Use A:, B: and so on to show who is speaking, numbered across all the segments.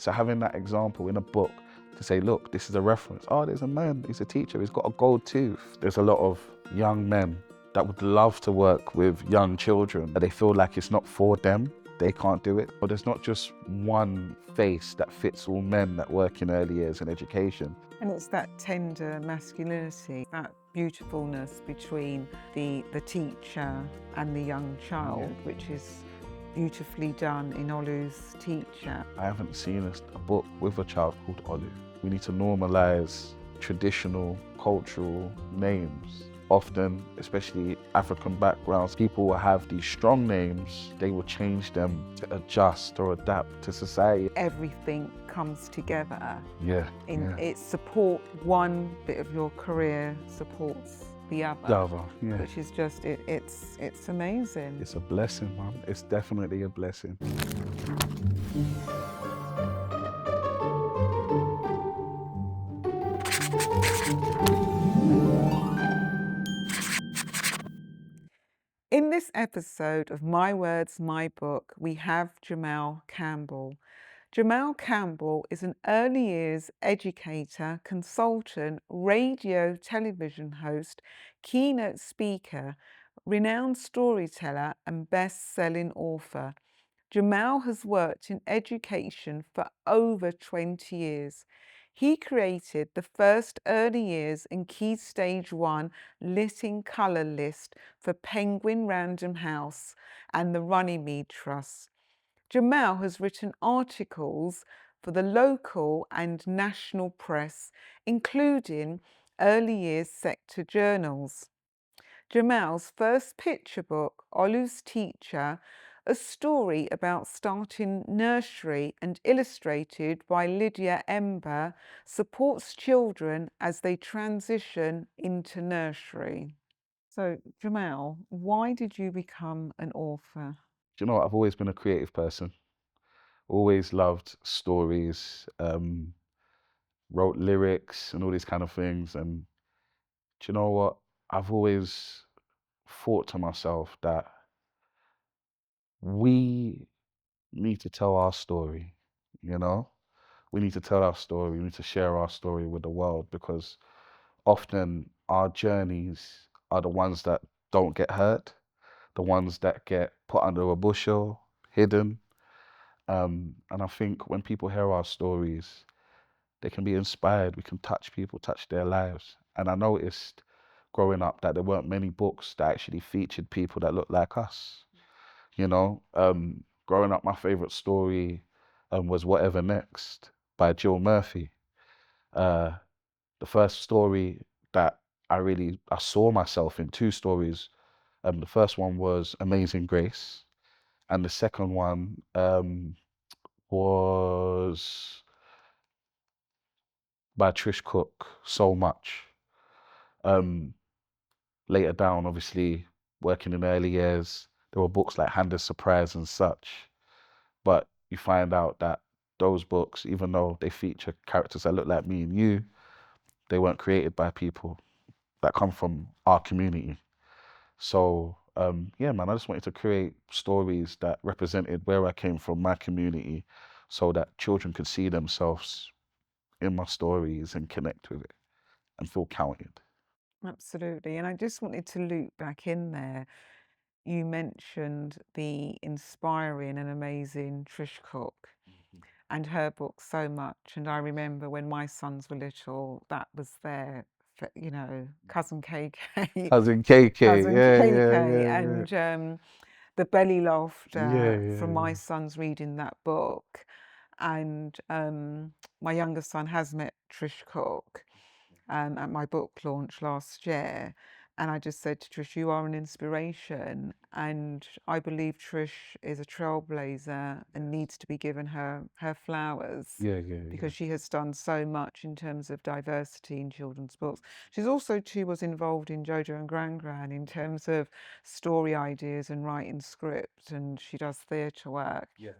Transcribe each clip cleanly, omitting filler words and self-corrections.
A: So having that example in a book to say, look, this is a reference. Oh, there's a man, he's a teacher, he's got a gold tooth. There's a lot of young men that would love to work with young children, but they feel like it's not for them. They can't do it. But there's not just one face that fits all men that work in early years in education.
B: And it's that tender masculinity, that beautifulness between the teacher and the young child, which is beautifully done in Olu's Teacher.
A: I haven't seen a book with a child called Olu. We need to normalise traditional, cultural names. Often, especially African backgrounds, people will have these strong names, they will change them to adjust or adapt to society.
B: Everything comes together.
A: It
B: support one bit of your career supports the other, which is just, it's amazing.
A: It's a blessing, man. It's definitely a blessing.
B: In this episode of My Words, My Book, we have Jamel Campbell. Jamel Campbell is an early years educator, consultant, radio, television host, keynote speaker, renowned storyteller, and best-selling author. Jamel has worked in education for over 20 years. He created the first early years and Key Stage 1 lit in colour list for Penguin Random House and the Runnymede Trust. Jamel has written articles for the local and national press, including early years sector journals. Jamel's first picture book, Olu's Teacher, a story about starting nursery and illustrated by Lydia Mba, supports children as they transition into nursery. So, Jamel, why did you become an author?
A: Do you know what? I've always been a creative person. Always loved stories, wrote lyrics and all these kind of things. And do you know what? I've always thought to myself that we need to tell our story, you know? We need to tell our story. We need to share our story with the world, because often our journeys are the ones that don't get heard, the ones that get put under a bushel, hidden. And I think when people hear our stories, they can be inspired. We can touch people, touch their lives. And I noticed growing up that there weren't many books that actually featured people that looked like us. You know, growing up, my favorite story was Whatever Next by Jill Murphy. The first story that I saw myself in, two stories. The first one was Amazing Grace, and the second one was by Trish Cooke, So Much. Later down, obviously, working in early years, there were books like Hand of Surprise and such. But you find out that those books, even though they feature characters that look like me and you, they weren't created by people that come from our community. So, yeah, man, I just wanted to create stories that represented where I came from, my community, so that children could see themselves in my stories and connect with it and feel counted.
B: Absolutely. And I just wanted to loop back in there. You mentioned the inspiring and amazing Trish Cooke and her book So Much. And I remember when my sons were little, that was their, Cousin KK.
A: Cousin KK,
B: Cousin
A: yeah,
B: KK.
A: yeah,
B: And the belly
A: yeah,
B: laughter from my
A: yeah.
B: sons reading that book. And my younger son has met Trish Cooke at my book launch last year. And I just said to Trish, you are an inspiration. And I believe Trish is a trailblazer and needs to be given her flowers,
A: Yeah,
B: because she has done so much in terms of diversity in children's books. She's also was involved in Jojo and Gran Gran in terms of story ideas and writing scripts, and she does theatre work.
A: Yeah.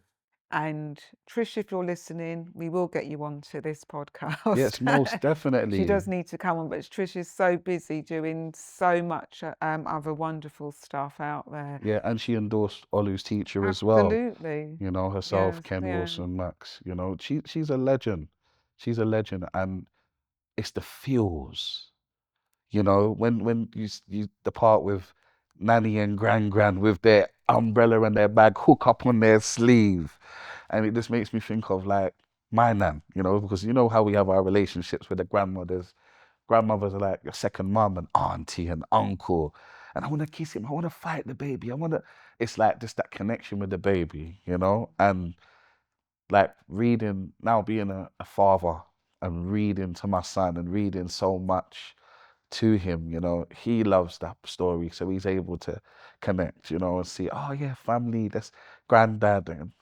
B: And Trish, if you're listening, we will get you onto this podcast.
A: Yes, most
B: She
A: definitely.
B: does need to come on, but Trish is so busy doing so much other wonderful stuff out there.
A: Yeah, and she endorsed Olu's teacher as well.
B: Absolutely.
A: You know, herself,
B: Yes,
A: Ken
B: yeah.
A: Wilson, Max. You know, she's a legend. She's a legend, and it's the feels. You know, when you depart with Nanny and Gran with their umbrella and their bag hook up on their sleeve, and it just makes me think of like my nan. You know, because you know how we have our relationships with the grandmothers. Grandmothers are like your second mum and auntie and uncle. And I want to kiss him. I want to fight the baby. I want to. It's like just that connection with the baby, you know? And like reading, now being a father and reading to my son and reading so much to him, you know, he loves that story. So he's able to connect, you know, and see, oh yeah, family, that's granddad and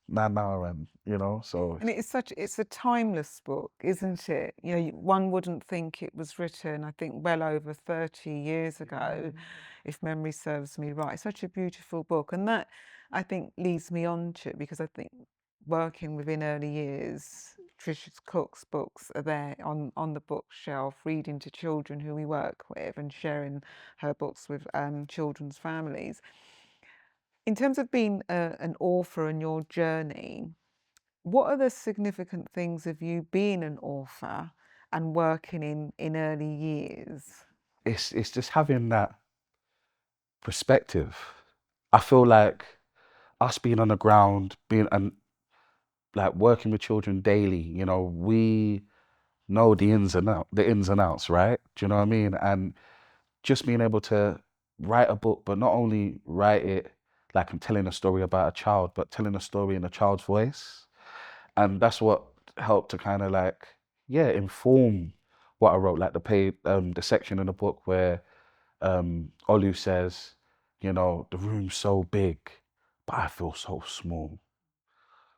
A: nana and, you know, so
B: And it's a timeless book, isn't it? You know, one wouldn't think it was written, I think, well over 30 years ago, if memory serves me right. Such a beautiful book. And that, I think, leads me on to it, because I think working within early years, Trish Cooke's books are there on the bookshelf, reading to children who we work with and sharing her books with children's families. In terms of being an author and your journey, what are the significant things of you being an author and working in early years?
A: it's just having that perspective. I feel like us being on the ground, being and like working with children daily, you know, we know the ins and outs, right? Do you know what I mean? And just being able to write a book, but not only write it like I'm telling a story about a child, but telling a story in a child's voice. And that's what helped to kind of like, yeah, inform what I wrote, like the section in the book where Olu says, you know, the room's so big, but I feel so small.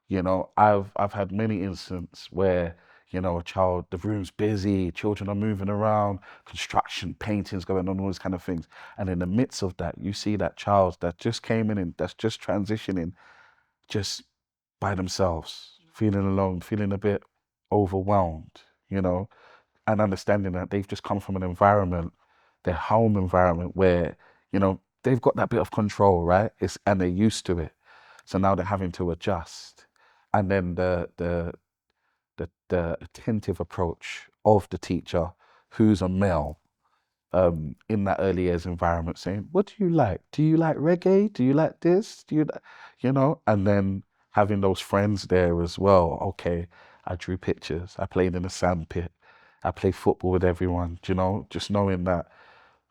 A: You know, I've had many instances where, you know, the room's busy, children are moving around, construction, paintings going on, all these kind of things. And in the midst of that, you see that child that just came in and that's just transitioning, just by themselves, feeling alone, feeling a bit overwhelmed, you know, and understanding that they've just come from an environment, their home environment where, you know, they've got that bit of control, right? And they're used to it. So now they're having to adjust. And then the attentive approach of the teacher who's a male in that early years environment saying, what do you like? Do you like reggae? Do you like this? You know, and then having those friends there as well. Okay, I drew pictures. I played in a sand pit. I played football with everyone, you know, just knowing that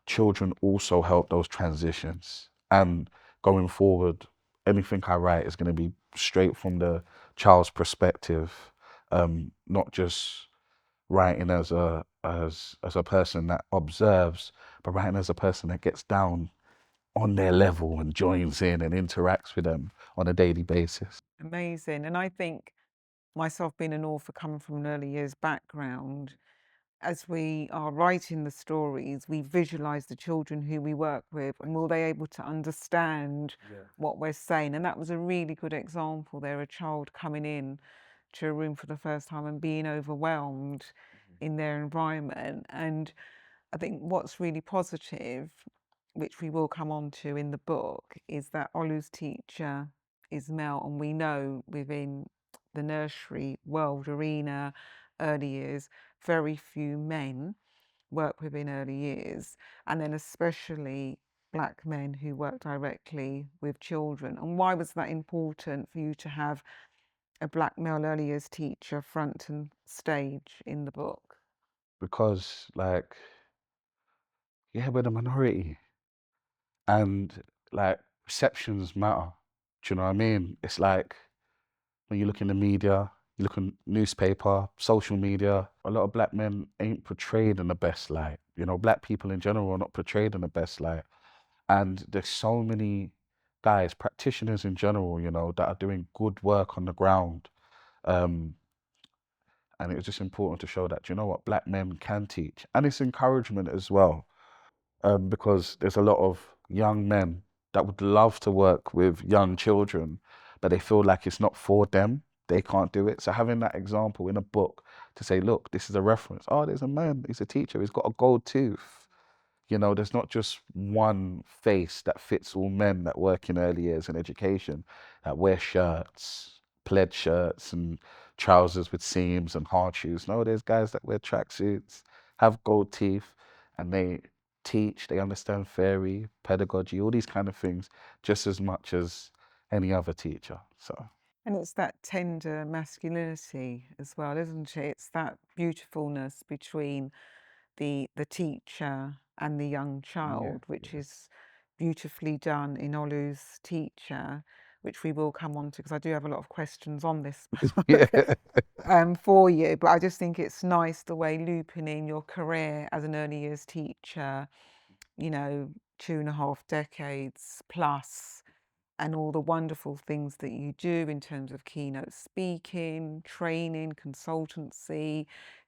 A: children also help those transitions. And going forward, anything I write is going to be straight from the child's perspective, not just writing as a person that observes, but writing as a person that gets down on their level and joins in and interacts with them on a daily basis.
B: Amazing. And I think, myself being an author coming from an early years background, as we are writing the stories, we visualize the children who we work with, and will they able to understand what we're saying? And that was a really good example there, a child coming in to a room for the first time and being overwhelmed in their environment. And I think what's really positive, which we will come on to in the book, is that Olu's teacher is Mel, and we know within the nursery world arena, early years, very few men work within early years, and then especially black men who work directly with children. And why was that important for you to have a black male early years teacher front and stage in the book?
A: Because, like, yeah, we're the minority and, like, perceptions matter. Do you know what I mean? It's like when you look in the media, you look in newspaper, social media, a lot of black men ain't portrayed in the best light. You know, black people in general are not portrayed in the best light. And there's so many guys, practitioners in general, you know, that are doing good work on the ground. Um, and it was just important to show that, do you know what, black men can teach. And it's encouragement as well, because there's a lot of young men that would love to work with young children, but they feel like it's not for them. They can't do it. So having that example in a book to say, look, this is a reference. Oh, there's a man, he's a teacher, he's got a gold tooth. You know, there's not just one face that fits all men that work in early years in education, that wear shirts, plaid shirts and trousers with seams and hard shoes. No, there's guys that wear tracksuits, have gold teeth, and they teach, they understand theory, pedagogy, all these kind of things just as much as any other teacher. So
B: And it's that tender masculinity as well, isn't it? It's that beautifulness between the teacher and the young
A: yeah,
B: child, which
A: yeah.
B: is beautifully done in Olu's Teacher, which we will come on to because I do have a lot of questions on this
A: Yeah.
B: for you. But I just think it's nice the way looping in your career as an early years teacher, you know, 2.5 decades plus, and all the wonderful things that you do in terms of keynote speaking, training, consultancy,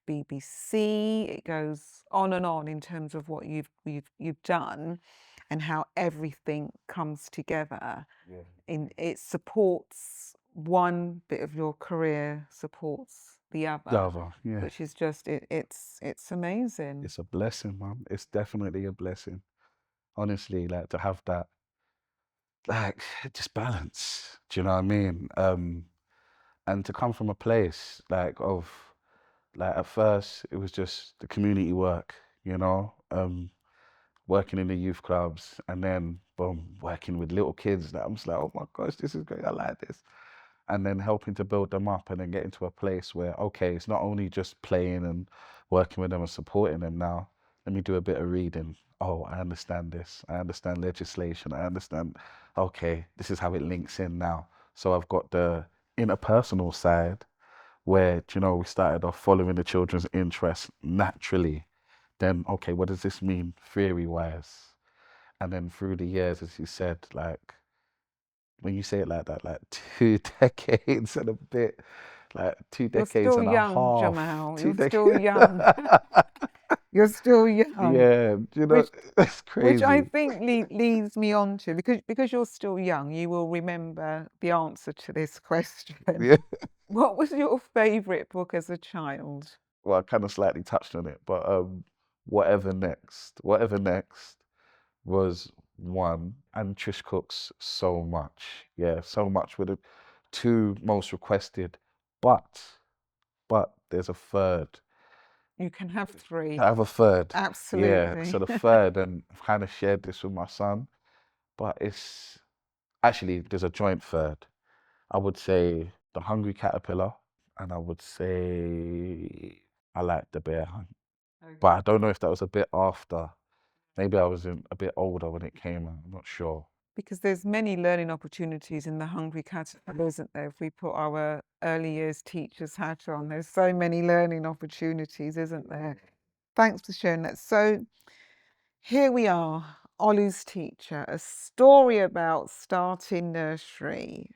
B: BBC. It goes on and on in terms of what you've done and how everything comes together.
A: Yeah.
B: It supports one bit of your career, supports the other,
A: Java, yeah.
B: which is just it's amazing.
A: It's a blessing, man. It's definitely a blessing. Honestly, like to have that, like just balance. Do you know what I mean? And to come from a place like of like at first it was just the community work, you know, working in the youth clubs and then boom, working with little kids that I'm just like, oh my gosh, this is great. I like this. And then helping to build them up and then getting to a place where, okay, it's not only just playing and working with them and supporting them now. Let me do a bit of reading. Oh, I understand this. I understand legislation. I understand, okay, this is how it links in now. So I've got the interpersonal side where, you know, we started off following the children's interests naturally. Then, okay, what does this mean theory wise? And then through the years, as you said, like, when you say it like that, like 2 decades and a bit, like two
B: You're
A: decades
B: still
A: and a
B: young,
A: half,
B: Jamal.
A: two
B: You're still
A: decades.
B: young. You're still young.
A: Yeah, you know,
B: Which
A: that's
B: which I
A: crazy.
B: think leads me on to, because you're still young, you will remember the answer to this question.
A: Yeah.
B: What was your favourite book as a child?
A: Well, I kind of slightly touched on it, but whatever next, whatever next was one, and Trish Cooke's so much, yeah, so much were the two most requested, but there's a third.
B: You can have
A: I
B: three.
A: have a third. Yeah. So
B: Absolutely.
A: the third, and I've kind of shared this with my son, but it's actually there's a joint third. I would say The Hungry Caterpillar, and I would say I like The Bear Hunt. But I don't know if that was a bit after. Maybe I was a bit older when it came out. I'm not sure.
B: Because there's many learning opportunities in the Hungry Caterpillar, isn't there? If we put our early years teacher's hat on, there's so many learning opportunities, isn't there? Thanks for sharing that. So here we are, Olu's Teacher, a story about starting nursery,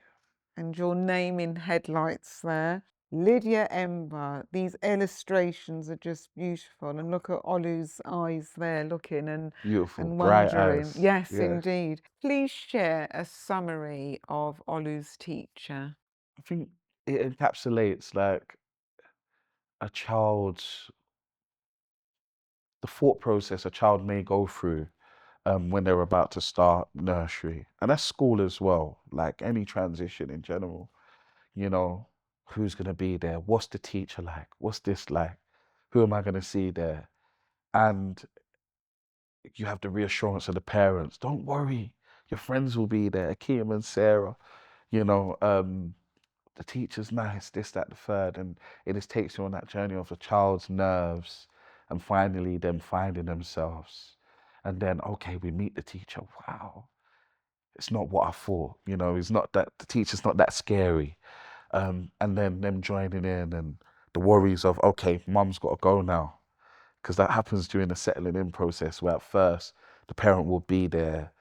B: and your name in headlights there. Lydia Mba. These illustrations are just beautiful, and look at Olu's eyes there looking
A: Beautiful,
B: and
A: bright
B: wondering.
A: eyes.
B: Yes,
A: Yeah.
B: indeed. Please share a summary of Olu's Teacher.
A: I think it encapsulates like a child's the thought process a child may go through when they're about to start nursery. And that's school as well, like any transition in general. You know, who's going to be there? What's the teacher like? What's this like? Who am I going to see there? And you have the reassurance of the parents. Don't worry, your friends will be there. Akeem and Sarah, you know, the teacher's nice, this, that, the third. And it just takes you on that journey of the child's nerves and finally them finding themselves. And then, okay, we meet the teacher. Wow, it's not what I thought. You know, it's not that the teacher's not that scary. And then them joining in and the worries of, okay, mum's got to go now. Because that happens during the settling in process where at first the parent will be there,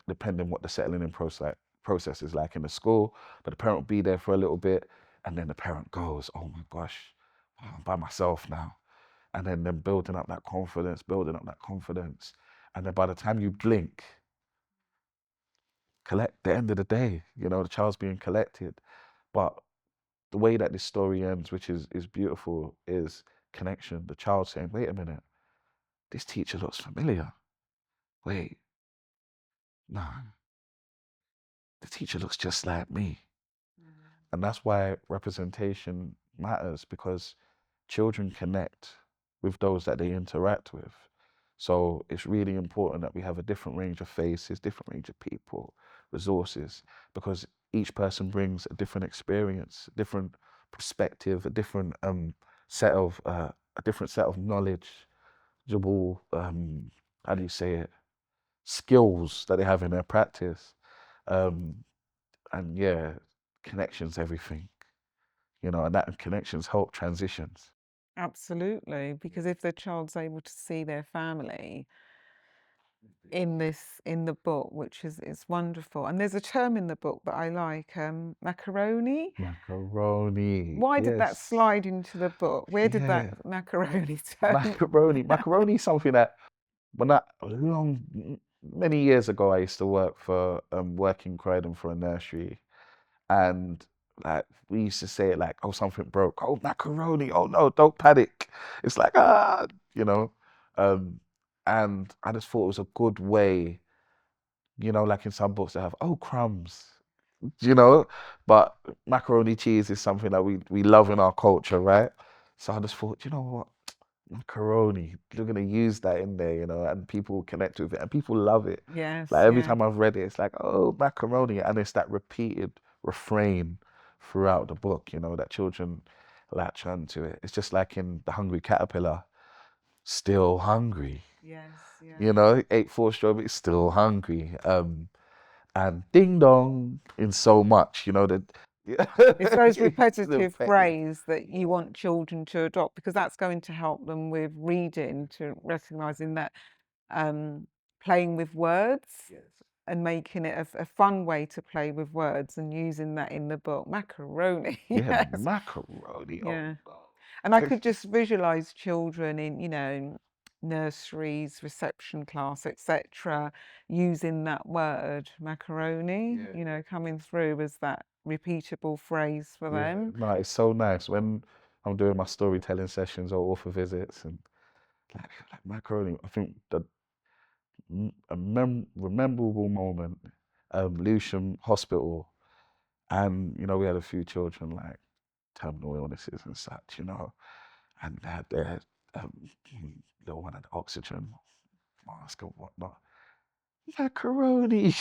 A: depending what the settling in process is like in the school, but the parent will be there for a little bit and then the parent goes, oh my gosh, I'm by myself now. And then them building up that confidence, building up that confidence. And then by the time you blink, the end of the day, the child's being collected. But the way that this story ends, which is beautiful, is connection. The child saying, wait a minute, this teacher looks familiar. Wait, nah, the teacher looks just like me. And that's why representation matters, because children connect with those that they interact with. So it's really important that we have a different range of faces, different range of people, resources, because each person brings a different experience, a different perspective, a different set of knowledge, how do you say it, skills that they have in their practice. Um, and yeah, connections, everything, and that connections help transitions.
B: Absolutely, because if the child's able to see their family in the book, which is it's wonderful. And there's a term in the book that I like, macaroni.
A: Macaroni,
B: Why did that
A: yes,
B: slide into the book? Where did
A: yeah,
B: that macaroni term?
A: macaroni is something that many years ago I used to work in Croydon for a nursery, and like we used to say it like, oh, something broke, oh, macaroni, oh no, don't panic, it's like, um and I just thought it was a good way, like in some books they have, oh, crumbs, you know, but macaroni cheese is something that we love in our culture, right? So I just thought, you know what, macaroni, you're gonna use that in there, and people connect with it and people love it.
B: Yes,
A: Like every
B: yeah.
A: time I've read it, it's like, oh, macaroni, and it's that repeated refrain throughout the book, that children latch onto it. It's just like in The Hungry Caterpillar, still hungry,
B: Yes, yeah.
A: ate four strawberries, still hungry. And ding dong in so much, that
B: It's those
A: the
B: repetitive phrase that you want children to adopt, because that's going to help them with reading, to recognizing that playing with words and making it a fun way to play with words and using that in the book. Macaroni,
A: yeah,
B: yes,
A: macaroni. Oh
B: yeah. And I
A: no.
B: could just visualize children in, nurseries, reception class, etc., using that word macaroni, coming through as that repeatable phrase for
A: Yeah,
B: them.
A: no, it's so nice when I'm doing my storytelling sessions or author visits, and like macaroni. I think the memorable moment, Lewisham Hospital, and we had a few children like terminal illnesses and such, and they had their um, little one had oxygen mask and whatnot. Macaroni,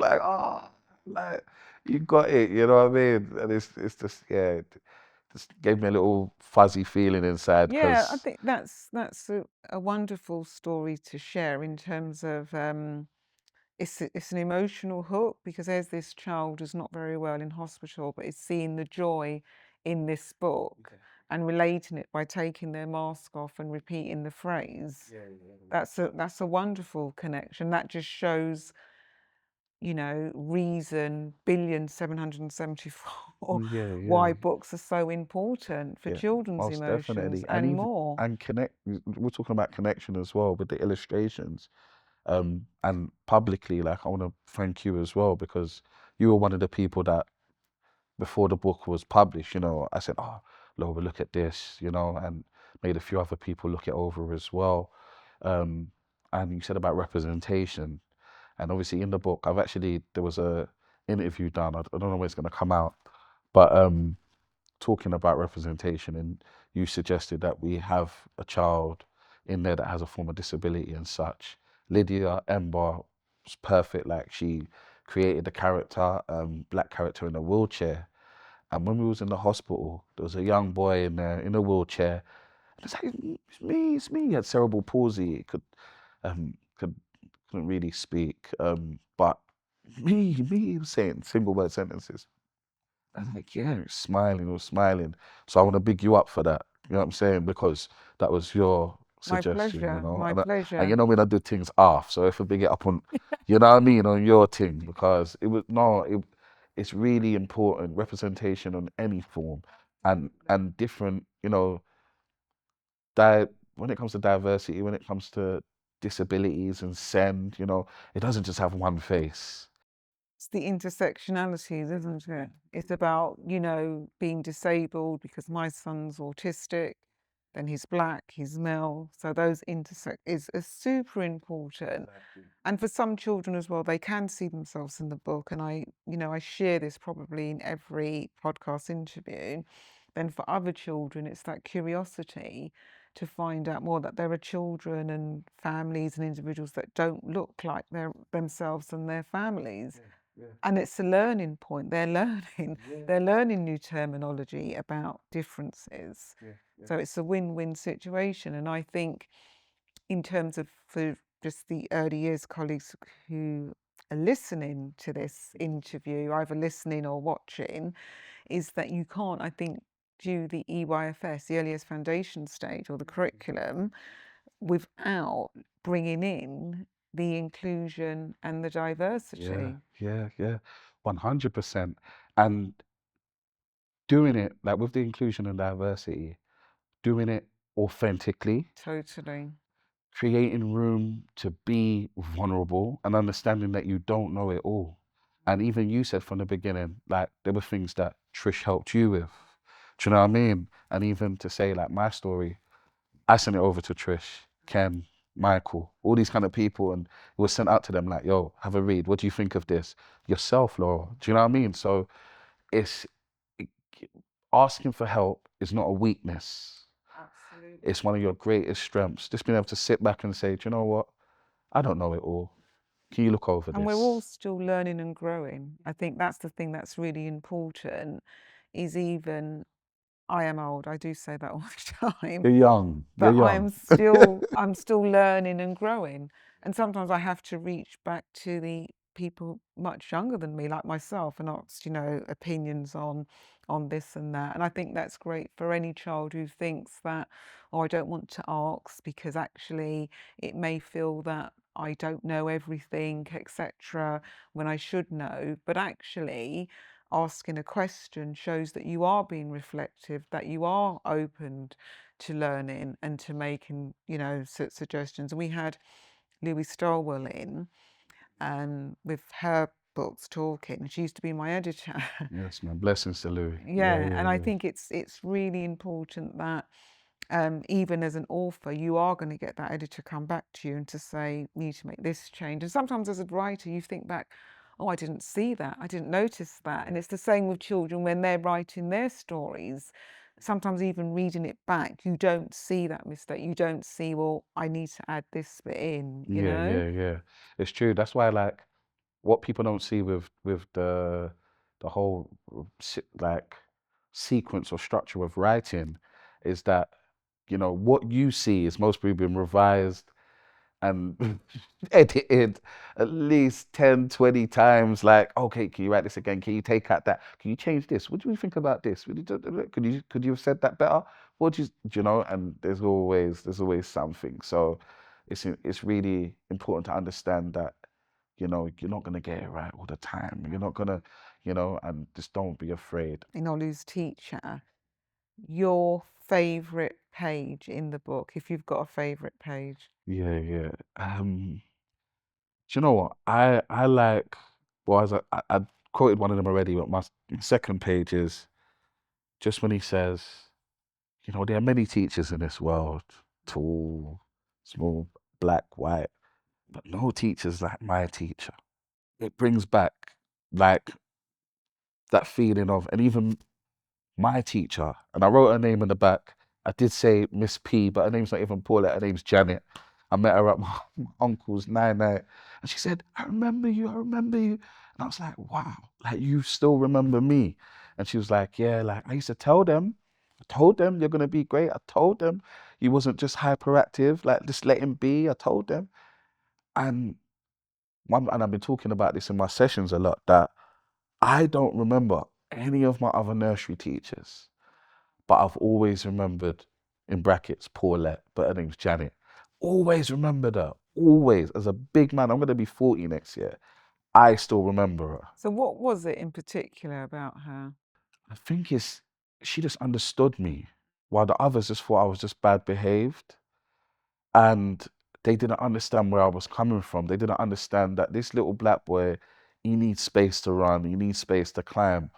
A: like, oh, like you got it, you know what I mean? And it's just, yeah, it just gave me a little fuzzy feeling inside
B: Yeah, I
A: because
B: think that's a wonderful story to share in terms of it's an emotional hook, because there's this child who's not very well in hospital, but is seeing the joy in this book and relating it by taking their mask off and repeating the phrase. That's a wonderful connection. That just shows, reason 774
A: yeah, yeah,
B: why books are so important for
A: yeah,
B: children's
A: most
B: emotions
A: definitely, and
B: and
A: even
B: more.
A: and connect. We're talking about connection as well with the illustrations, and publicly, like I want to thank you as well because you were one of the people that before the book was published, I said, oh, Laura, look at this, and made a few other people look it over as well. Um, and you said about representation. And obviously in the book, there was a interview done. I don't know when it's going to come out, but talking about representation, and you suggested that we have a child in there that has a form of disability and such. Lydia Mba was perfect. Like she created the character, black character in a wheelchair. And when we was in the hospital, there was a young boy in there in a wheelchair. And it's like, it's me, it's me. He had cerebral palsy. He couldn't really speak. But me, he was saying single word sentences. And I'm like, yeah, he was smiling. So I want to big you up for that. You know what I'm saying? Because that was your
B: My
A: suggestion,
B: pleasure, my
A: and
B: pleasure.
A: when I do things off, so if I big it up on, you know what I mean, on your thing, because it was no, it's really important representation on any form, and different, when it comes to diversity, when it comes to disabilities and SEND, it doesn't just have one face.
B: It's the intersectionalities, isn't it? It's about, being disabled because my son's autistic, then he's black, he's male. So those intersect is super important.
A: Exactly.
B: And for some children as well, they can see themselves in the book. And I share this probably in every podcast interview. Then for other children, it's that curiosity to find out more, that there are children and families and individuals that don't look like themselves and their families.
A: Yeah,
B: And it's a learning point. They're learning.
A: yeah,
B: They're learning new terminology about differences.
A: yeah.
B: So it's a win-win situation. And I think in terms of for just the early years colleagues who are listening to this interview, either listening or watching, is that you can't, I think, do the EYFS, the earliest foundation stage, or the curriculum without bringing in the inclusion and the diversity.
A: Yeah, 100%. And doing it like with the inclusion and diversity, doing it authentically,
B: Totally.
A: creating room to be vulnerable and understanding that you don't know it all. And even you said from the beginning, like there were things that Trish helped you with. Do you know what I mean? And even to say like my story, I sent it over to Trish, Ken, Michael, all these kind of people, and it was sent out to them like, yo, have a read. What do you think of this? Yourself, Laura. Do you know what I mean? So it's it, asking for help is not a weakness.
B: Absolutely.
A: It's one of your greatest strengths. Just being able to sit back and say, do you know what? I don't know it all. Can you look over
B: And we're all
A: this?
B: still learning and growing. I think that's the thing that's really important, is even I am old, I do say that all the time,
A: You're young. You're
B: but
A: young.
B: I'm still learning and growing. And sometimes I have to reach back to the people much younger than me, like myself, and ask, opinions on this and that. And I think that's great for any child who thinks that, oh, I don't want to ask because actually it may feel that I don't know everything, etc., when I should know. But actually, asking a question shows that you are being reflective, that you are open to learning and to making, suggestions. And we had Louis Stowell in, and with her books talking. She used to be my editor.
A: Yes, man. Blessings to Louis. Yeah,
B: Yeah,
A: yeah,
B: and I
A: yeah.
B: think it's really important that even as an author, you are going to get that editor come back to you and to say, you need to make this change. And sometimes as a writer, you think back, oh, I didn't see that. I didn't notice that. And it's the same with children when they're writing their stories. Sometimes even reading it back, you don't see that mistake. You don't see, well, I need to add this bit in,
A: Yeah. It's true. That's why like what people don't see with the whole like sequence or structure of writing is that what you see is mostly been revised and edited at least 10, 20 times. Like, okay, can you write this again? Can you take out that? Can you change this? What do you think about this? Could you have said that better? What do you know? And there's always something. So it's really important to understand that you're not gonna get it right all the time. You're not gonna, and just don't be afraid.
B: In Olu's teacher, your favorite page in the book, if you've got a favorite page.
A: Yeah. Do you know what? I like, well, as I quoted one of them already, but my second page is just when he says, there are many teachers in this world, tall, small, black, white, but no teacher's like my teacher. It brings back like that feeling of, and even my teacher, and I wrote her name in the back. I did say Miss P, but her name's not even Paulette, her name's Janet. I met her at my uncle's night, and she said, I remember you. And I was like, wow, like you still remember me. And she was like, yeah, like I used to tell them, I told them you're gonna be great. I told them you wasn't just hyperactive, like just let him be. I told them. And and I've been talking about this in my sessions a lot, that I don't remember any of my other nursery teachers, but I've always remembered, in brackets, Paulette, but her name's Janet. Always remembered her. Always. As a big man, I'm going to be 40 next year. I still remember her.
B: So what was it in particular about her?
A: I think she just understood me, while the others just thought I was just bad behaved. And they didn't understand where I was coming from. They didn't understand that this little black boy, he needs space to run, he needs space to climb.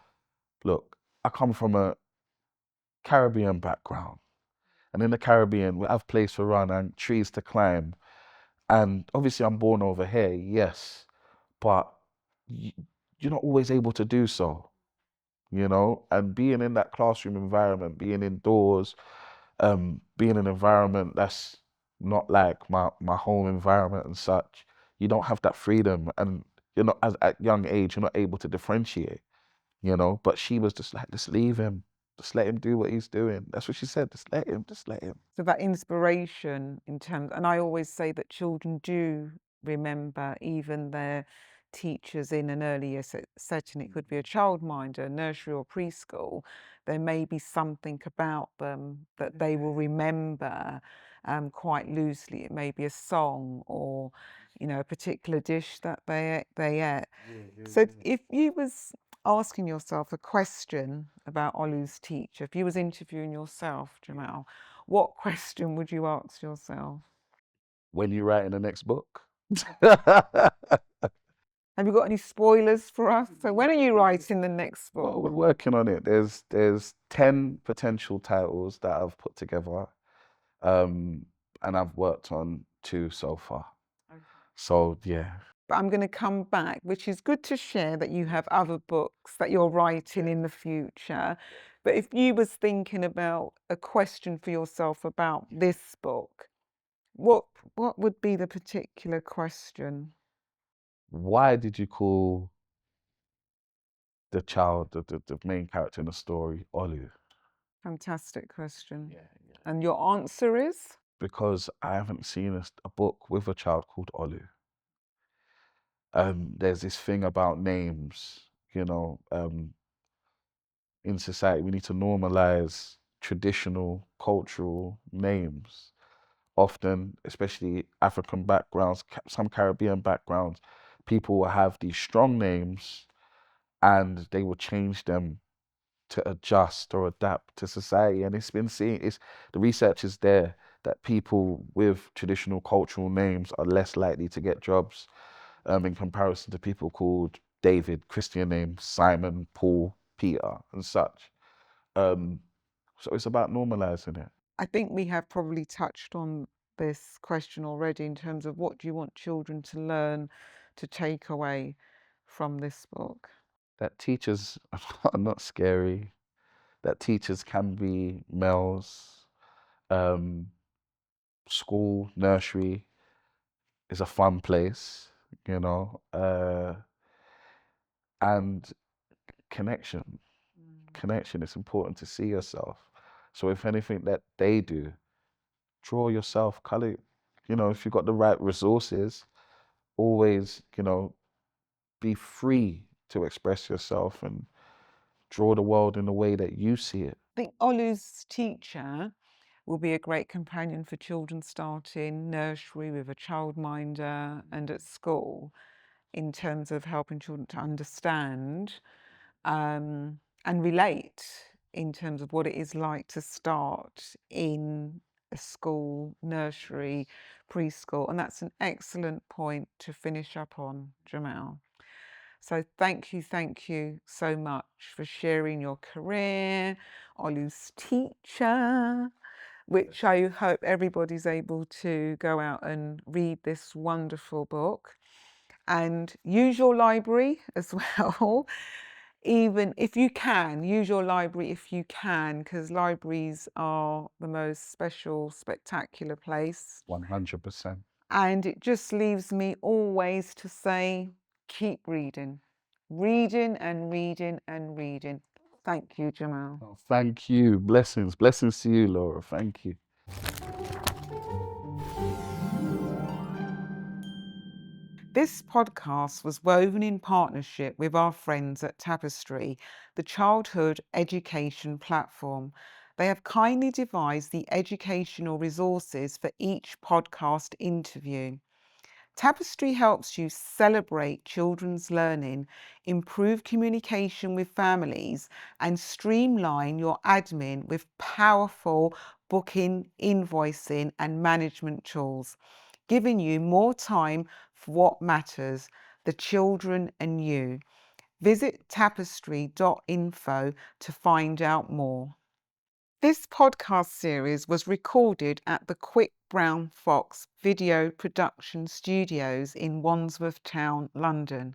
A: Look, I come from a Caribbean background. And in the Caribbean, we have place to run and trees to climb. And obviously, I'm born over here, yes, but y- you're not always able to do so, you know? And being in that classroom environment, being indoors, being in an environment that's not like my home environment and such, you don't have that freedom. And you're not, as at young age, you're not able to differentiate, you know? But she was just like, just leave him. Just let him do what he's doing. That's what she said. Just let him.
B: So that inspiration in terms, and I always say that children do remember even their teachers in an earlier setting. It could be a childminder, nursery or preschool. There may be something about them that they will remember quite loosely. It may be a song or, you know, a particular dish that they ate. So if you was asking yourself a question about Olu's teacher, if you was interviewing yourself, Jamel, what question would you ask yourself?
A: When you writing the next book?
B: Have you got any spoilers for us? So when are you writing the next
A: Well,
B: book?
A: we're working on it. There's 10 potential titles that I've put together, um, and I've worked on 2 so far.
B: Okay.
A: So yeah,
B: But I'm going to come back, which is good to share that you have other books that you're writing in the future. But if you was thinking about a question for yourself about this book, what would be the particular question?
A: why did you call the child, the main character in the story, Olu?
B: Fantastic question.
A: Yeah, yeah.
B: And your answer is?
A: Because I haven't seen a book with a child called Olu. There's this thing about names, you know, in society, we need to normalize traditional cultural names. Often, especially African backgrounds, some Caribbean backgrounds, people will have these strong names and they will change them to adjust or adapt to society. And it's been seen, it's the research is there that people with traditional cultural names are less likely to get jobs in comparison to people called David, Christian names, Simon, Paul, Peter, and such. Um, so it's about normalizing it.
B: I think we have probably touched on this question already in terms of what do you want children to learn to take away from this book?
A: That teachers are not scary. That teachers can be males. Um, School, nursery is a fun place, you know, and connection. Connection. It's important to see yourself. So if anything that they do, draw yourself, color. You know, if you've got the right resources, always, you know, be free to express yourself and draw the world in the way that you see it.
B: I think Olu's teacher will be a great companion for children starting nursery with a childminder and at school in terms of helping children to understand and relate in terms of what it is like to start in a school, nursery, preschool. And that's an excellent point to finish up on, Jamel. So thank you so much for sharing your career, Olu's teacher, which I hope everybody's able to go out and read this wonderful book and use your library as well. Even if you can, use your library if you can, because libraries are the most special, spectacular place.
A: 100%.
B: And it just leaves me always to say, keep reading. Reading and reading and reading. Thank you, Jamel.
A: Oh, thank you. Blessings. Blessings to you, Laura. Thank you.
B: This podcast was woven in partnership with our friends at Tapestry, the childhood education platform. They have kindly devised the educational resources for each podcast interview. Tapestry helps you celebrate children's learning, improve communication with families, and streamline your admin with powerful booking, invoicing, and management tools. giving you more time for what matters, the children and you. Visit tapestry.info to find out more. This podcast series was recorded at the Quick Brown Fox Video Production Studios in Wandsworth Town, London,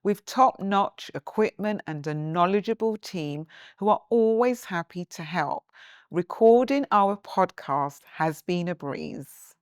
B: with top-notch equipment and a knowledgeable team who are always happy to help. Recording our podcast has been a breeze.